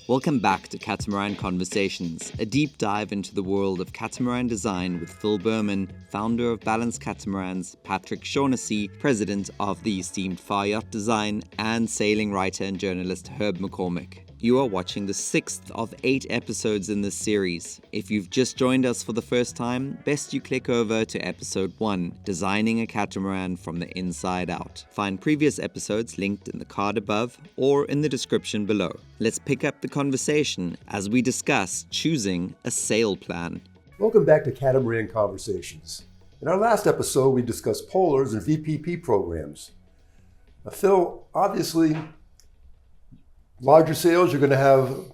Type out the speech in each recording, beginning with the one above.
Welcome back to Catamaran Conversations, a deep dive into the world of catamaran design with Phil Berman, founder of Balance Catamarans, Patrick Shaughnessy, president of the esteemed Far Yacht Design, and sailing writer and journalist Herb McCormick. You are watching the 6th of 8 episodes in this series. If you've just joined us for the first time, best you click over to episode 1, Designing a Catamaran from the Inside Out. Find previous episodes linked in the card above or in the description below. Let's pick up the conversation as we discuss choosing a sail plan. Welcome back to Catamaran Conversations. In our last episode, we discussed polars and VPP programs. Now, Phil, obviously, larger sails, you're going to have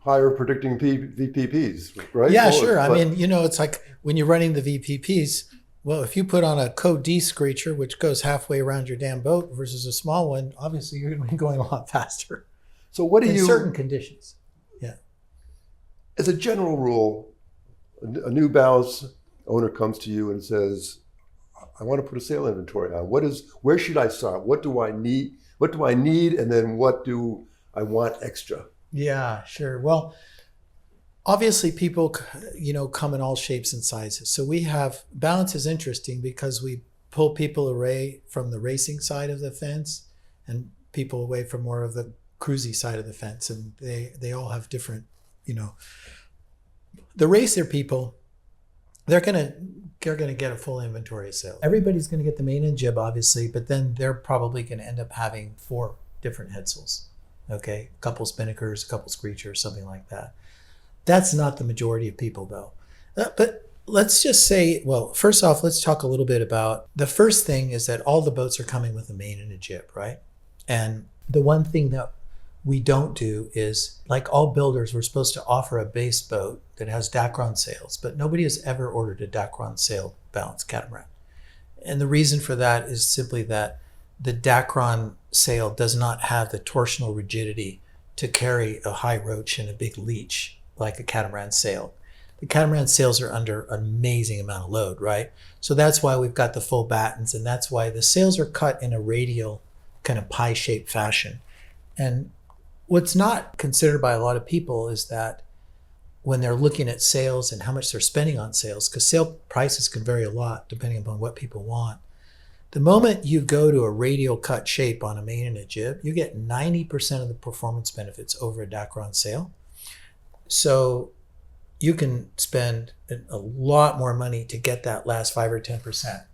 higher predicting VPPs, right? Yeah, sure. I mean, it's like when you're running the VPPs, well, if you put on a Code D screecher, which goes halfway around your damn boat versus a small one, obviously you're going to be going a lot faster. So what do in you... certain conditions. Yeah. As a general rule, a new Balance owner comes to you and says, I want to put a sail inventory on. Where should I start? What do I need? And then what do I want extra? Yeah, sure. Well, obviously people, come in all shapes and sizes. So we have, Balance is interesting because we pull people away from the racing side of the fence and people away from more of the cruisy side of the fence. And they all have different, the racer people, they're going to get a full inventory of sails. Everybody's going to get the main and jib, obviously, but then they're probably going to end up having 4 different headsails. Okay, a couple spinnakers, a couple screechers, something like that. That's not the majority of people, though. But let's just say, well, first off, let's talk a little bit about the first thing is that all the boats are coming with a main and a jib, right? And the one thing that we don't do is, like all builders, we're supposed to offer a base boat that has Dacron sails, but nobody has ever ordered a Dacron sail Balance catamaran. And the reason for that is simply that the Dacron sail does not have the torsional rigidity to carry a high roach and a big leech like a catamaran sail. The catamaran sails are under an amazing amount of load, right? So that's why we've got the full battens, and that's why the sails are cut in a radial kind of pie-shaped fashion. And what's not considered by a lot of people is that when they're looking at sails and how much they're spending on sails, because sail prices can vary a lot depending upon what people want. The moment you go to a radial cut shape on a main and a jib, you get 90% of the performance benefits over a Dacron sail. So you can spend a lot more money to get that last 5 or 10%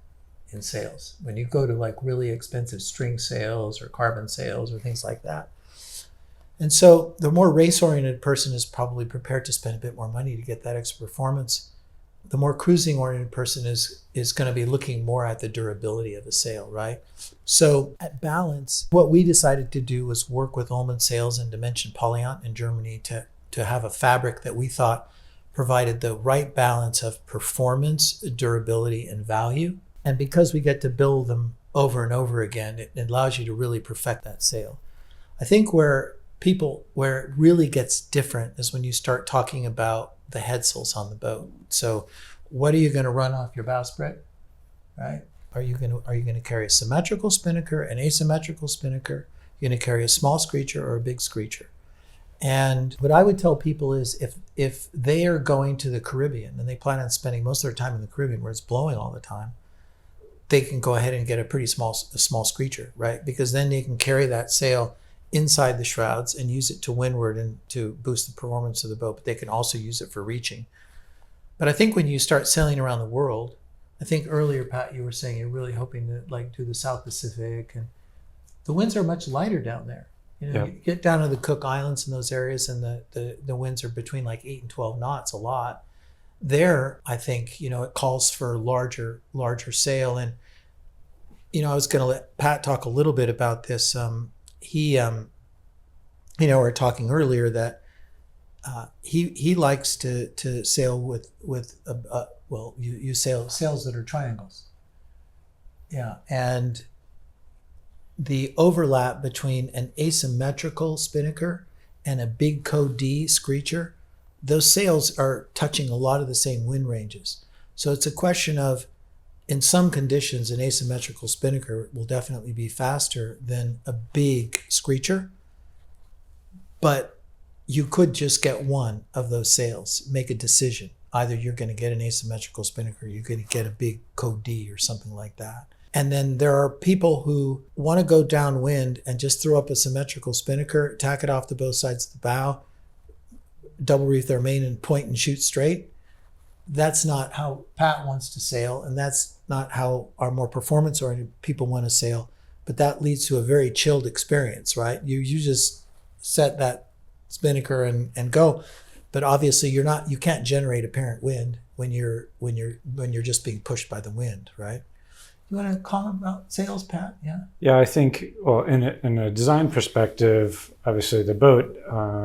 in sails. When you go to like really expensive string sails or carbon sails or things like that. And so the more race-oriented person is probably prepared to spend a bit more money to get that extra performance. The more cruising-oriented person is going to be looking more at the durability of the sail, right? So at Balance, what we decided to do was work with Ullmann Sails and Dimension Polyant in Germany to have a fabric that we thought provided the right balance of performance, durability, and value. And because we get to build them over and over again, it allows you to really perfect that sail. I think where it really gets different is when you start talking about the headsails on the boat. So what are you going to run off your bowsprit, right? Are you going to carry a symmetrical spinnaker, an asymmetrical spinnaker? You're going to carry a small screecher or a big screecher? And what I would tell people is if they are going to the Caribbean and they plan on spending most of their time in the Caribbean where it's blowing all the time, they can go ahead and get a small screecher, right? Because then they can carry that sail inside the shrouds and use it to windward and to boost the performance of the boat, but they can also use it for reaching. But I think when you start sailing around the world, I think earlier, Pat, you were saying you're really hoping to like do the South Pacific, and the winds are much lighter down there. You get down to the Cook Islands and those areas, and the winds are between like 8 and 12 knots a lot. There, I think, it calls for larger sail. And, I was going to let Pat talk a little bit about this. He we were talking earlier that he likes to sail with you sail sails that are triangles. Yeah, and the overlap between an asymmetrical spinnaker and a big Code D screecher, those sails are touching a lot of the same wind ranges. So it's a question of, in some conditions, an asymmetrical spinnaker will definitely be faster than a big screecher, but you could just get one of those sails, make a decision. Either you're going to get an asymmetrical spinnaker, you're going to get a big Code D or something like that. And then there are people who want to go downwind and just throw up a symmetrical spinnaker, tack it off to both sides of the bow, double reef their main and point and shoot straight. That's not how Pat wants to sail, and that's not how our more performance-oriented people want to sail. But that leads to a very chilled experience, right? You just set that spinnaker and go. But obviously you can't generate apparent wind when you're just being pushed by the wind, right? You want to comment about sails, Pat? Yeah. Yeah, I think, well, in a design perspective, obviously the boat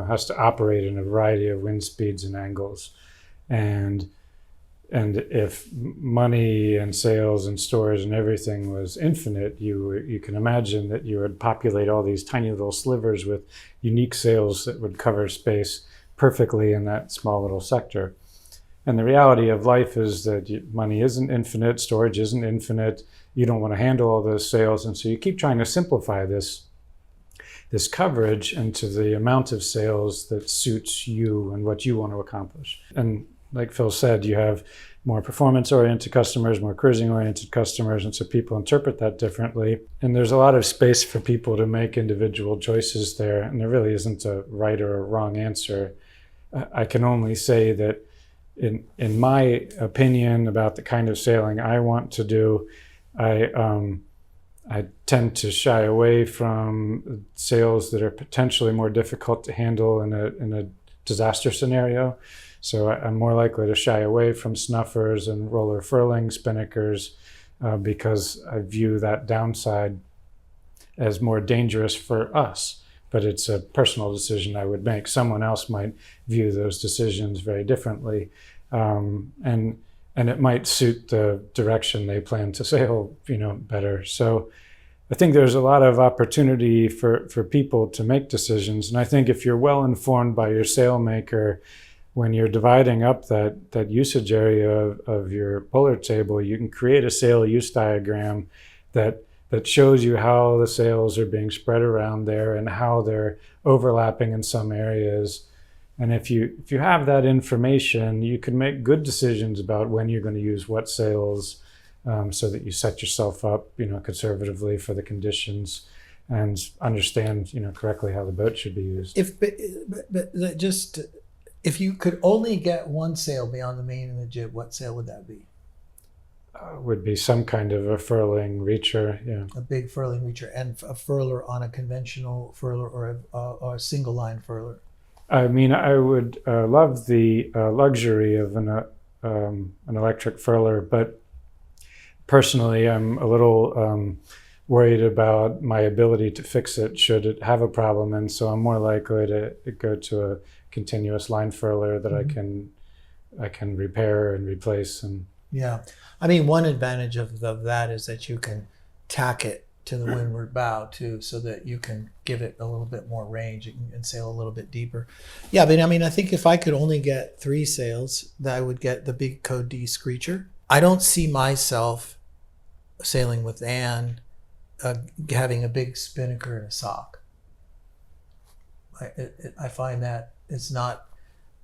has to operate in a variety of wind speeds and angles. And if money and sales and stores and everything was infinite, you can imagine that you would populate all these tiny little slivers with unique sails that would cover space perfectly in that small little sector. And the reality of life is that money isn't infinite, storage isn't infinite. You don't want to handle all those sails, and so you keep trying to simplify this coverage into the amount of sails that suits you and what you want to accomplish. And like Phil said, you have more performance-oriented customers, more cruising-oriented customers, and so people interpret that differently. And there's a lot of space for people to make individual choices there, and there really isn't a right or a wrong answer. I can only say that in my opinion about the kind of sailing I want to do, I tend to shy away from sails that are potentially more difficult to handle in a disaster scenario. So I'm more likely to shy away from snuffers and roller furling spinnakers because I view that downside as more dangerous for us. But it's a personal decision I would make. Someone else might view those decisions very differently. And it might suit the direction they plan to sail, better. So I think there's a lot of opportunity for people to make decisions. And I think if you're well informed by your sailmaker, when you're dividing up that usage area of your puller table, you can create a sail use diagram that shows you how the sails are being spread around there and how they're overlapping in some areas. And if you have that information, you can make good decisions about when you're going to use what sails, so that you set yourself up, conservatively for the conditions and understand, correctly how the boat should be used. If you could only get one sail beyond the main and the jib, what sail would that be? Would be some kind of a furling reacher, yeah. A big furling reacher, and a furler on a conventional furler or a single line furler. I mean, I would love the luxury of an electric furler, but personally, I'm a little worried about my ability to fix it should it have a problem, and so I'm more likely to go to a continuous line furler that I can repair and replace. And yeah, I mean, one advantage of that is that you can tack it to the windward bow too, so that you can give it a little bit more range and sail a little bit deeper. Yeah, but I mean, I think if I could only get 3 sails, that I would get the big Code D screecher. I don't see myself sailing with Anne having a big spinnaker and a sock. I find that it's not,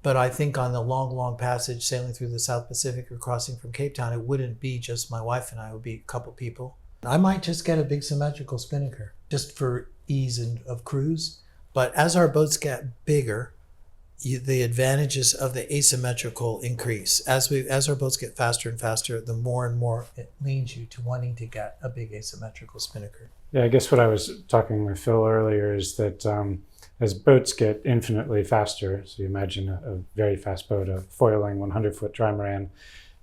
but I think on the long passage sailing through the South Pacific or crossing from Cape Town, it wouldn't be just my wife and I, it would be a couple people. I might just get a big symmetrical spinnaker just for ease of cruise. But as our boats get bigger, the advantages of the asymmetrical increase. As our boats get faster and faster, the more and more it leans you to wanting to get a big asymmetrical spinnaker. Yeah, I guess what I was talking with Phil earlier is that as boats get infinitely faster, so you imagine a very fast boat, a foiling 100-foot trimaran,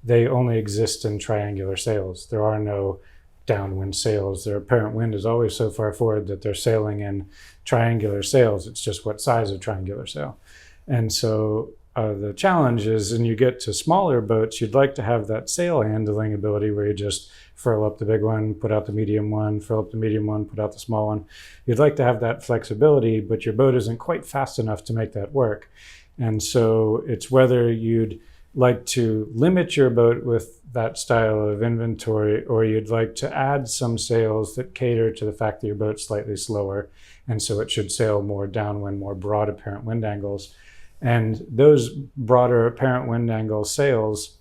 they only exist in triangular sails. There are no downwind sails. Their apparent wind is always so far forward that they're sailing in triangular sails. It's just what size of triangular sail. And so the challenge is, when you get to smaller boats, you'd like to have that sail handling ability where you just furl up the big one, put out the medium one, furl up the medium one, put out the small one. You'd like to have that flexibility, but your boat isn't quite fast enough to make that work. And so it's whether you'd like to limit your boat with that style of inventory, or you'd like to add some sails that cater to the fact that your boat's slightly slower, and so it should sail more downwind, more broad apparent wind angles. And those broader apparent wind angle sails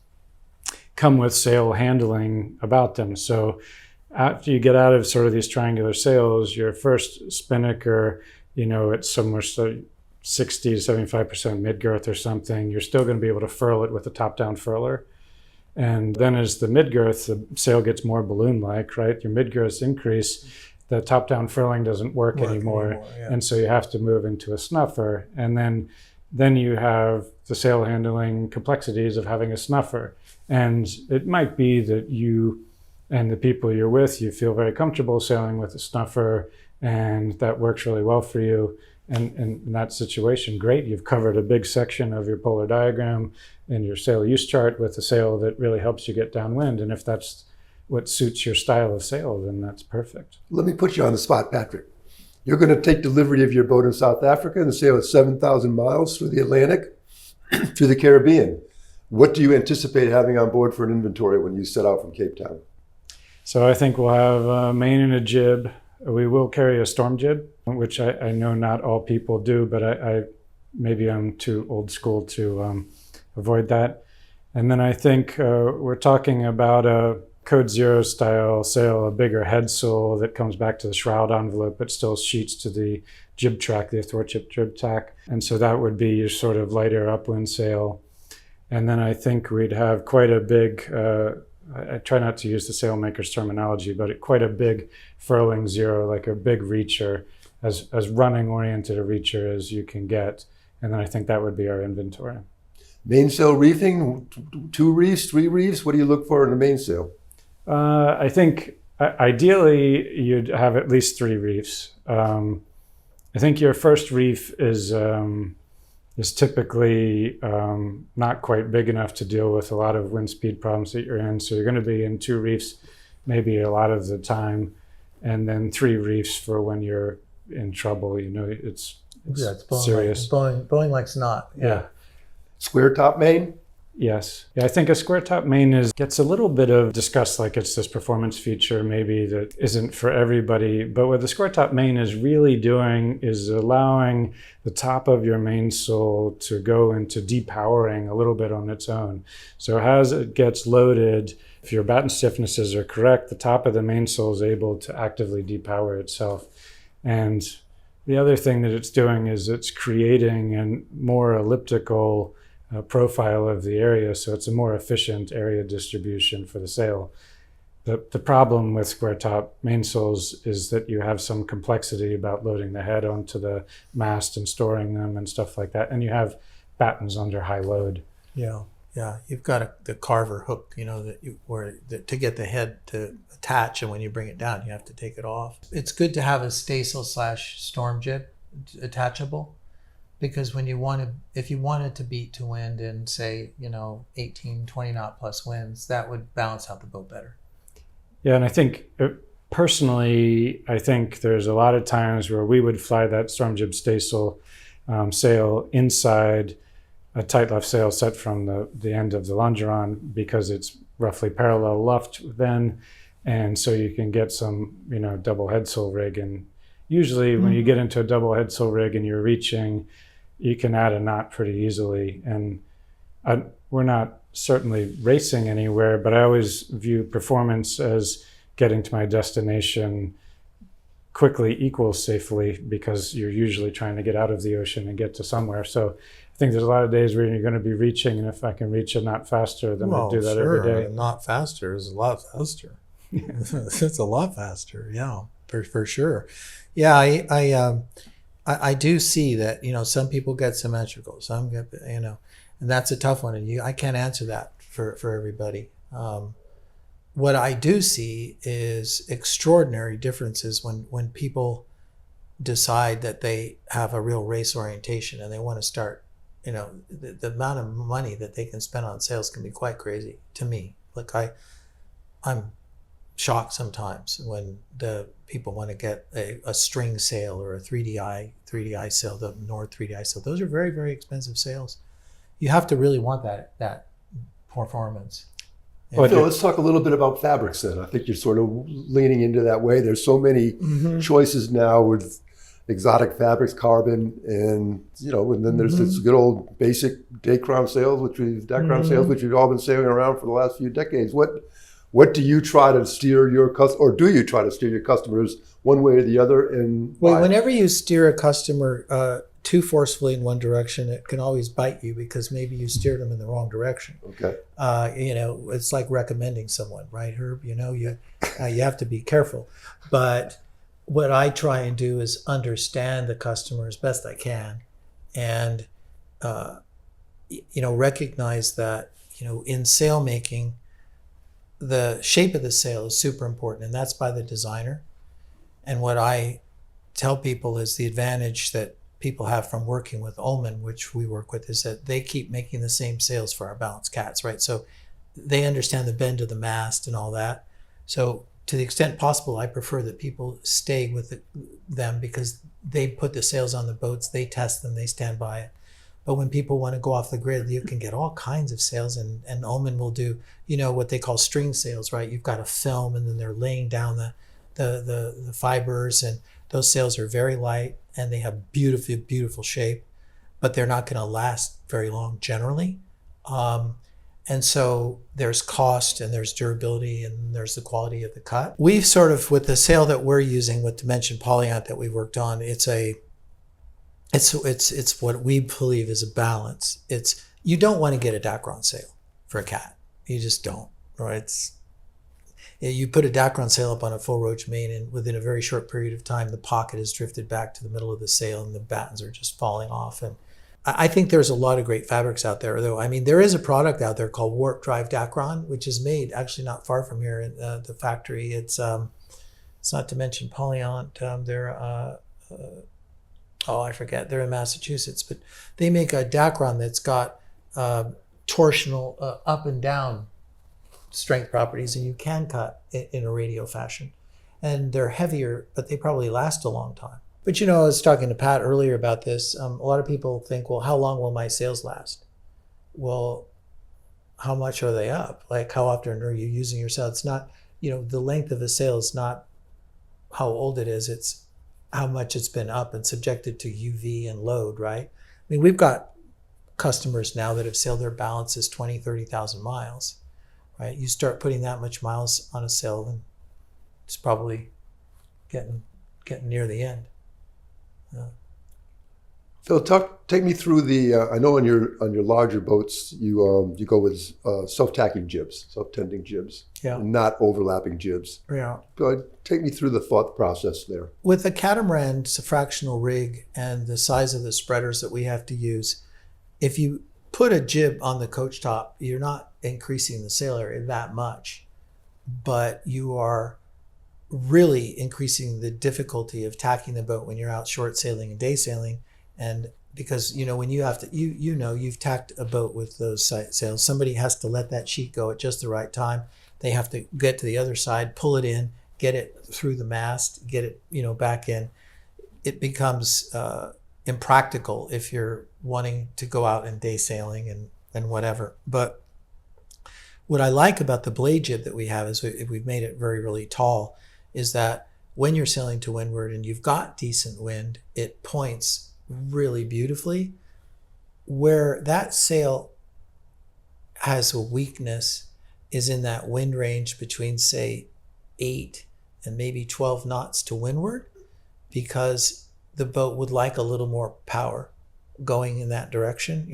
come with sail handling about them. So after you get out of sort of these triangular sails, your first spinnaker, it's somewhere 60 to 75% mid-girth or something, you're still going to be able to furl it with a top-down furler. And then as the mid-girth, the sail gets more balloon-like, right? Your mid-girths increase, the top-down furling doesn't work anymore. Yeah. And so you have to move into a snuffer. And then you have the sail handling complexities of having a snuffer. And it might be that you and the people you're with, you feel very comfortable sailing with a snuffer, and that works really well for you. And in that situation, great, you've covered a big section of your polar diagram and your sail use chart with a sail that really helps you get downwind. And if that's what suits your style of sail, then that's perfect. Let me put you on the spot, Patrick. You're going to take delivery of your boat in South Africa and sail at 7,000 miles through the Atlantic to the Caribbean. What do you anticipate having on board for an inventory when you set out from Cape Town? So I think we'll have a main and a jib. We will carry a storm jib, which I know not all people do, but I maybe I'm too old school to avoid that. And then I think we're talking about a Code Zero style sail, a bigger headsail that comes back to the shroud envelope, but still sheets to the jib track, the athwartship jib tack. And so that would be your sort of lighter upwind sail. And then I think we'd have quite a big, I try not to use the sailmaker's terminology, but quite a big furling zero, like a big reacher, as running oriented a reacher as you can get. And then I think that would be our inventory. Mainsail reefing, 2 reefs, 3 reefs? What do you look for in a mainsail? I think ideally you'd have at least 3 reefs. I think your first reef is typically not quite big enough to deal with a lot of wind speed problems that you're in. So you're going to be in 2 reefs maybe a lot of the time, and then 3 reefs for when you're in trouble. It's blowing serious. Blowing like snot. Yeah. Square top main? Yes. Yeah, I think a square top main gets a little bit of discussed, like it's this performance feature maybe that isn't for everybody. But what the square top main is really doing is allowing the top of your mainsail to go into depowering a little bit on its own. So as it gets loaded, if your batten stiffnesses are correct, the top of the mainsail is able to actively depower itself. And the other thing that it's doing is it's creating a more elliptical profile of the area, so it's a more efficient area distribution for the sail. The problem with square top mainsails is that you have some complexity about loading the head onto the mast and storing them and stuff like that, and you have battens under high load. Yeah. You've got the carver hook, to get the head to attach, and when you bring it down, you have to take it off. It's good to have a staysail / storm jib attachable. Because if you wanted to beat to wind and say, 18, 20 knot plus winds, that would balance out the boat better. Yeah, and I think personally, there's a lot of times where we would fly that storm jib staysail sail inside a tight left sail set from the end of the longeron, because it's roughly parallel luffed then, and so you can get some, double headsail rig. And usually when you get into a double headsail rig and you're reaching, you can add a knot pretty easily. And we're not certainly racing anywhere, but I always view performance as getting to my destination quickly equals safely, because you're usually trying to get out of the ocean and get to somewhere. So I think there's a lot of days where you're going to be reaching, and if I can reach a knot faster, then I do that every day. A knot faster is a lot faster. It's a lot faster, yeah, for sure. Yeah, I do see that, some people get symmetrical, some get, and that's a tough one. And I can't answer that for everybody. What I do see is extraordinary differences when people decide that they have a real race orientation and they want to start, the amount of money that they can spend on sails can be quite crazy to me. Like I'm shocked sometimes when the people want to get a string sail or a 3DI sail, the Nord 3DI sail. Those are very, very expensive sails. You have to really want that performance. Well, Phil, let's talk a little bit about fabrics then. I think you're sort of leaning into that way. There's so many choices now with exotic fabrics, carbon, and then there's this good old basic Dacron sails, which we've all been sailing around for the last few decades. What do you try to steer your do you try to steer your customers one way or the other? And well, whenever you steer a customer too forcefully in one direction, it can always bite you because maybe you steered them in the wrong direction. Okay. It's like recommending someone, right, Herb? You have to be careful. But what I try and do is understand the customer as best I can, and recognize that in sail making, the shape of the sail is super important, and that's by the designer. And what I tell people is the advantage that people have from working with Ullman, which we work with, is that they keep making the same sails for our Balance Cats, right? So they understand the bend of the mast and all that. So to the extent possible, I prefer that people stay with them because they put the sails on the boats, they test them, they stand by it. But when people want to go off the grid, you can get all kinds of sails, and Ullman will do, what they call string sails, right? You've got a film, and then they're laying down the fibers, and those sails are very light, and they have beautiful, beautiful shape, but they're not going to last very long generally. And so there's cost, and there's durability, and there's the quality of the cut. We've sort of, with the sail that we're using with Dimension Polyant that we worked on, it's what we believe is a balance. You don't want to get a Dacron sail for a cat. You just don't. Or you put a Dacron sail up on a full roach main, and within a very short period of time, the pocket has drifted back to the middle of the sail, and the battens are just falling off. And I think there's a lot of great fabrics out there, though. I mean, there is a product out there called Warp Drive Dacron, which is made actually not far from here in the factory. It's not Dimension Polyant. I forget. They're in Massachusetts, but they make a Dacron that's got torsional up and down strength properties, and you can cut in a radial fashion. And they're heavier, but they probably last a long time. But I was talking to Pat earlier about this. A lot of people think, well, how long will my sails last? Well, how much are they up? Like, how often are you using your sail? It's not, the length of a sail is not how old it is. It's how much it's been up and subjected to UV and load, right? I mean, we've got customers now that have sailed their balances 20, 30,000 miles, right? You start putting that much miles on a sail, and it's probably getting near the end. Phil, take me through the. I know on your larger boats you go with self-tacking jibs, self-tending jibs, not overlapping jibs. Yeah. Go ahead, take me through the thought process there. With a catamaran, it's a fractional rig, and the size of the spreaders that we have to use. If you put a jib on the coach top, you're not increasing the sail area that much, but you are really increasing the difficulty of tacking the boat when you're out short sailing and day sailing. And because, when you have to, you've tacked a boat with those sails, somebody has to let that sheet go at just the right time. They have to get to the other side, pull it in, get it through the mast, get it, back in. It becomes impractical if you're wanting to go out and day sailing and whatever. But what I like about the blade jib that we have is we've made it very, really tall, is that when you're sailing to windward and you've got decent wind, it points really beautifully. Where that sail has a weakness is in that wind range between, say, 8 and maybe 12 knots to windward, because the boat would like a little more power going in that direction,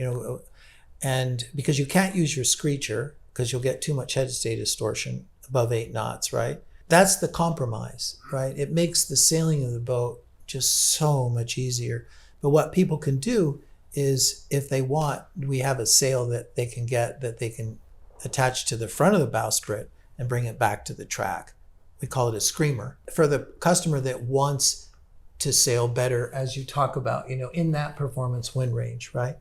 and because you can't use your screecher because you'll get too much headstay distortion above 8 knots, right? That's the compromise, right? It makes the sailing of the boat just so much easier. But what people can do is, if they want, we have a sail that they can get that they can attach to the front of the bowsprit and bring it back to the track. We call it a screamer. For the customer that wants to sail better, as you talk about, in that performance wind range, right?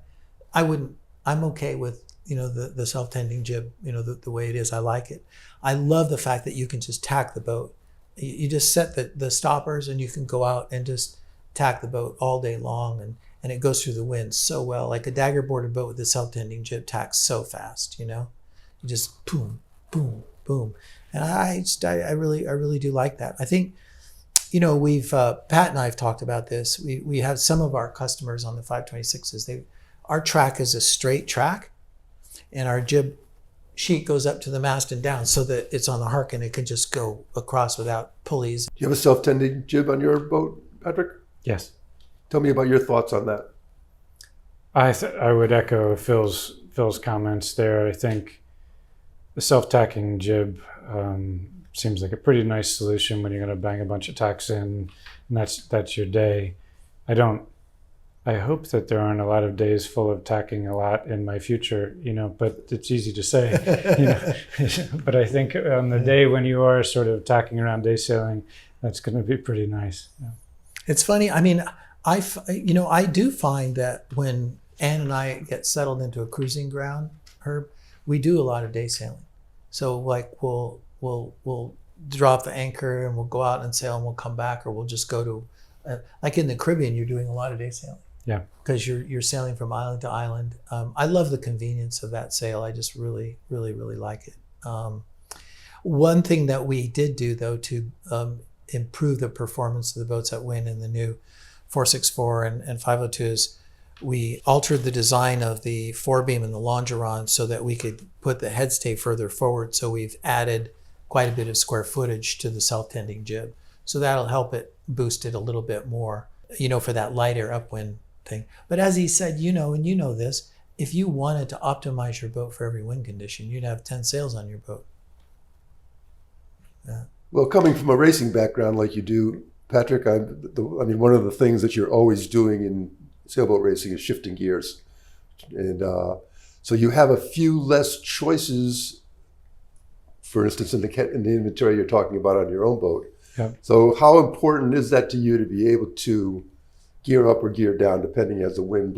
I'm okay with, the self-tending jib, the way it is. I like it. I love the fact that you can just tack the boat. You just set the stoppers, and you can go out and just tack the boat all day long, and it goes through the wind so well. Like a dagger boarded boat with a self-tending jib tacks so fast, You just boom, boom, boom. And I really do like that. I think, we've, Pat and I have talked about this. We have some of our customers on the 526s, our track is a straight track, and our jib sheet goes up to the mast and down so that it's on the hark and it can just go across without pulleys. Do you have a self-tending jib on your boat, Patrick? Yes. Tell me about your thoughts on that. I would echo Phil's comments there. I think the self-tacking jib seems like a pretty nice solution when you're going to bang a bunch of tacks in, and that's your day. I hope that there aren't a lot of days full of tacking a lot in my future, but it's easy to say, But I think on the day when you are sort of tacking around day sailing, that's going to be pretty nice. Yeah. It's funny. I mean, I do find that when Ann and I get settled into a cruising ground, Herb, we do a lot of day sailing. So like we'll drop the anchor and we'll go out and sail and we'll come back, or we'll just go to, like in the Caribbean, you're doing a lot of day sailing. Yeah. Because you're sailing from island to island. I love the convenience of that sail. I just really, really, really like it. One thing that we did do though to improve the performance of the boats that win in the new 464 and 502 is we altered the design of the forebeam and the longeron so that we could put the headstay further forward. So we've added quite a bit of square footage to the self-tending jib. So that'll help it boost it a little bit more, for that lighter upwind thing. But as he said, and you know this, if you wanted to optimize your boat for every wind condition, you'd have 10 sails on your boat. Yeah. Well, coming from a racing background like you do, Patrick, one of the things that you're always doing in sailboat racing is shifting gears. And so you have a few less choices, for instance, in the inventory you're talking about on your own boat. Yeah. So how important is that to you to be able to gear up or gear down depending as the wind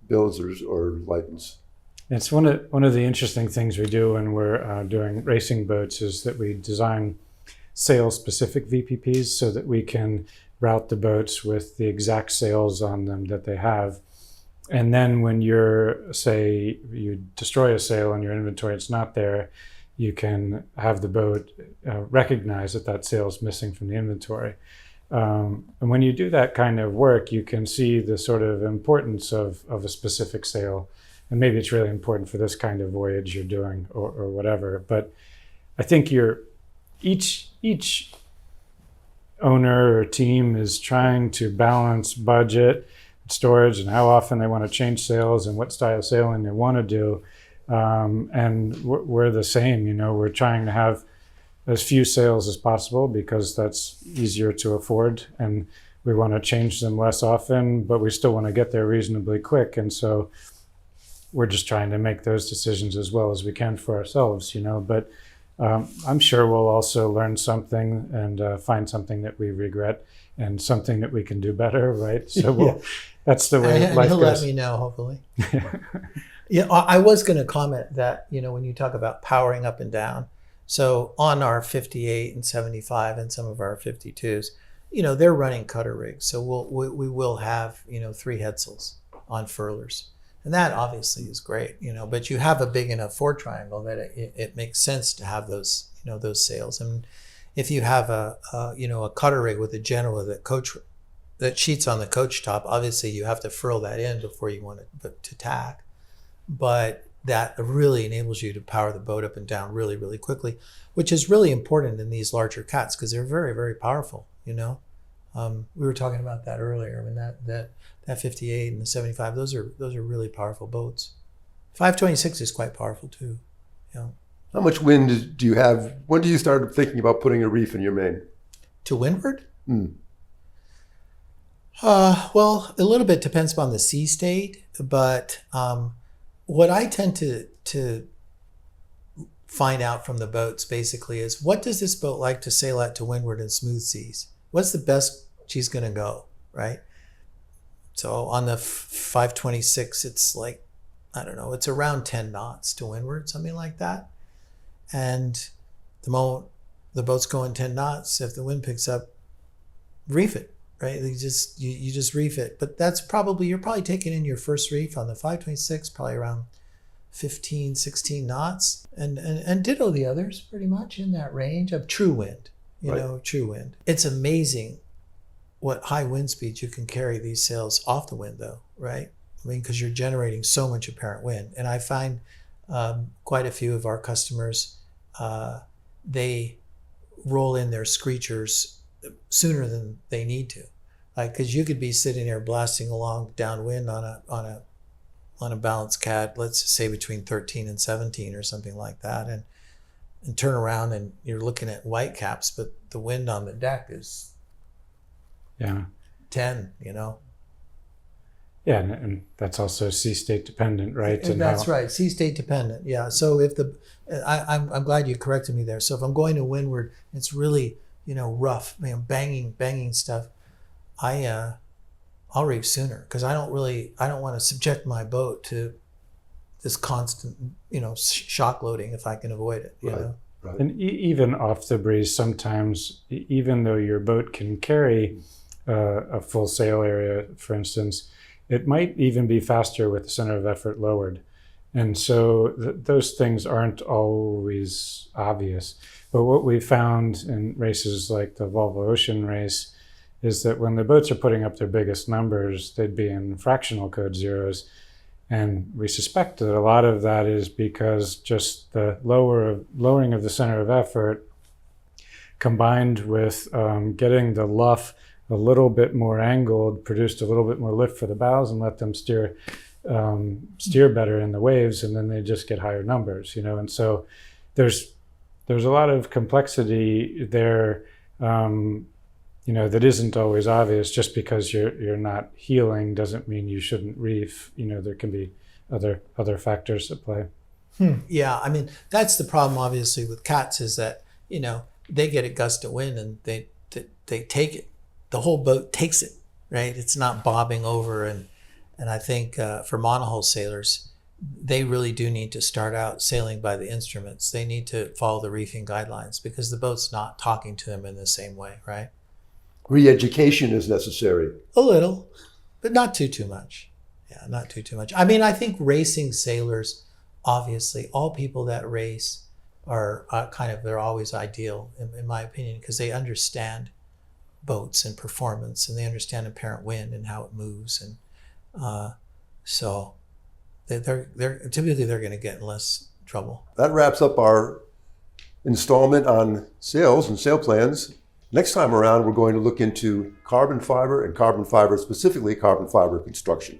builds or lightens? It's one of the interesting things we do when we're doing racing boats is that we design sail-specific VPPs so that we can route the boats with the exact sails on them that they have. And then when you destroy a sail in your inventory, it's not there, you can have the boat recognize that sail is missing from the inventory. And when you do that kind of work, you can see the sort of importance of a specific sail. And maybe it's really important for this kind of voyage you're doing or whatever. But I think each owner or team is trying to balance budget, storage, and how often they want to change sails and what style sailing they want to do. And we're the same, we're trying to have as few sails as possible because that's easier to afford, and we want to change them less often, but we still want to get there reasonably quick. And so we're just trying to make those decisions as well as we can for ourselves, but I'm sure we'll also learn something and find something that we regret and something that we can do better, right? So that's the way life he'll goes. Let me know, hopefully. Yeah, I was going to comment that, when you talk about powering up and down, so on our 58 and 75 and some of our 52s, they're running cutter rigs. So we will have, 3 headsails on furlers. And that obviously is great, but you have a big enough fore triangle that it makes sense to have those, those sails. And if you have a cutter rig with a Genoa that sheets on the coach top, obviously you have to furl that in before you want to tack. But that really enables you to power the boat up and down really, really quickly, which is really important in these larger cats because they're very, very powerful, We were talking about that earlier. I mean, that 58 and the 75, those are really powerful boats. 526 is quite powerful too. How much wind do you have? When do you start thinking about putting a reef in your main? To windward? Well, a little bit depends upon the sea state, but what I tend to find out from the boats basically is, what does this boat like to sail at to windward in smooth seas? What's the best she's going to go, right? So on the 526, it's like, I don't know, it's around 10 knots to windward, something like that. And the moment the boat's going 10 knots, if the wind picks up, reef it, right? You just reef it. But you're probably taking in your first reef on the 526, probably around 15, 16 knots, and ditto the others, pretty much in that range of true wind, true wind. It's amazing what high wind speeds you can carry these sails off the wind though, right? I mean, because you're generating so much apparent wind. And I find quite a few of our customers, they roll in their screechers sooner than they need to. Like, because you could be sitting there blasting along downwind on a Balance Cat, let's say between 13 and 17 or something like that, and turn around and you're looking at white caps, but the wind on the deck is 10, Yeah, and that's also sea state dependent, right? And that's right, sea state dependent. Yeah. So if I'm glad you corrected me there. So if I'm going to windward, it's really rough, banging stuff. I'll reef sooner because I don't want to subject my boat to this constant shock loading if I can avoid it. You know. Right. And even off the breeze, sometimes even though your boat can carry a full sail area, for instance, it might even be faster with the center of effort lowered. And so those things aren't always obvious. But what we found in races like the Volvo Ocean race is that when the boats are putting up their biggest numbers, they'd be in fractional code zeros. And we suspect that a lot of that is because just the lowering of the center of effort combined with getting the luff a little bit more angled, produced a little bit more lift for the bows and let them steer better in the waves, and then they just get higher numbers, And so there's a lot of complexity there, that isn't always obvious. Just because you're not heeling doesn't mean you shouldn't reef. There can be other factors at play. Yeah, I mean that's the problem obviously with cats is that they get a gust of wind and they take it. The whole boat takes it, right? It's not bobbing over. And I think for monohull sailors, they really do need to start out sailing by the instruments. They need to follow the reefing guidelines because the boat's not talking to them in the same way, right? Re-education is necessary. A little, but not too much. Yeah, not too much. I mean, I think racing sailors, obviously, all people that race are they're always ideal, in my opinion, because they understand boats and performance, and they understand apparent wind and how it moves, and so they're typically going to get in less trouble. That wraps up our installment on sails and sail plans. Next time around, we're going to look into carbon fiber and specifically carbon fiber construction.